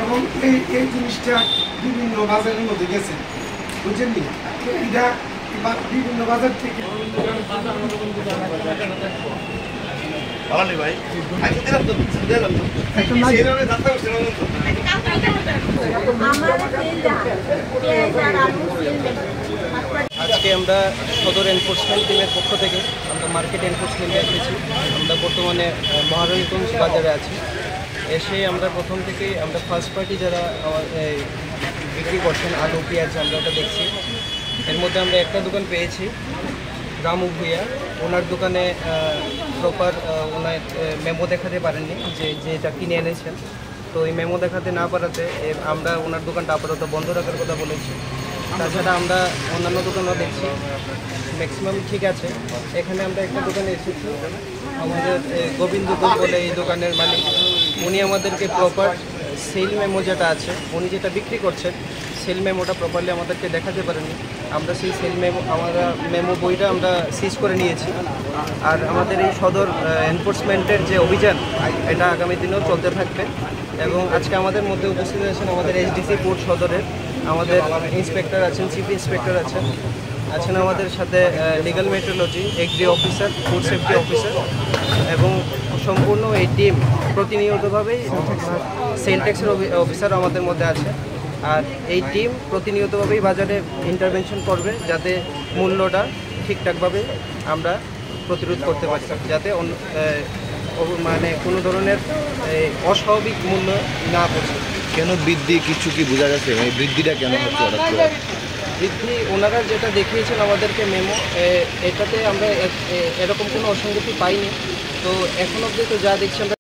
এবং এই জিনিসটা বিভিন্ন বাজারের মধ্যে গেছে, বুঝছেন নি? এটা বিভিন্ন বাজার থেকে আজকে আমরা সদর এনফোর্সমেন্ট টিমের পক্ষ থেকে আমরা মার্কেট এনফোর্সমেন্টে এসেছি। আমরা বর্তমানে মহারানীগঞ্জ বাজারে আছি। এসে আমরা প্রথম থেকেই আমরা ফার্স্ট পার্টি যারা বিক্রি করছেন আলু পেঁয়াজ আমরা ওটা দেখছি। এর মধ্যে আমরা একটা দোকান পেয়েছি, রামু ভুইয়া। ওনার দোকানে প্রপার ওনার মেমো দেখাতে পারেননি যেটা কিনে এনেছেন। তো এই মেমো দেখাতে না পারাতে আমরা ওনার দোকানটা আপাতত বন্ধ রাখার কথা বলেছি। তাছাড়া আমরা অন্যান্য দোকানও দেখছি, ম্যাক্সিমাম ঠিক আছে। এখানে আমরা একটা দোকানে এসেছি, আমাদের গোবিন্দপুর বলে এই দোকানের মালিক, উনি আমাদেরকে প্রপার সেল মেমো যেটা আছে, উনি যেটা বিক্রি করছেন সেল মেমোটা প্রপারলি আমাদেরকে দেখাতে পারেনি। আমরা সেই সেল মেমো মেমো বইটা আমরা সিজ করে নিয়েছি। আর আমাদের এই সদর এনফোর্সমেন্টের যে অভিযান, এটা আগামী দিনেও চলতে থাকবে। এবং আজকে আমাদের মধ্যে উপস্থিত আছেন আমাদের এসডিসি পোর্ট সদরের আমাদের ইন্সপেক্টর আছেন, চিফ ইন্সপেক্টর আছেন আমাদের সাথে legal metrology, agri officer, food safety officer এবং সম্পূর্ণ এই টিম প্রতিনিয়তভাবেই সেল ট্যাক্সের অফিসার আমাদের মধ্যে আছে। আর এই টিম প্রতিনিয়তভাবেই বাজারে ইন্টারভেনশন করবে যাতে মূল্যটা ঠিকঠাকভাবে আমরা প্রতিরোধ করতে পারি, যাতে মানে কোনো ধরনের অস্বাভাবিক মূল্য না পড়ছে। কেন বৃদ্ধি কিছু কি বোঝা যাচ্ছে? এই বৃদ্ধিটা কেন হচ্ছে হঠাৎ করে? বৃদ্ধি ওনারা যেটা দেখিয়েছেন আমাদেরকে মেমো, এটাতে আমরা এরকম কোনো অসঙ্গতি পাইনি। তো এখন অবধি তো যা দেখছি আমরা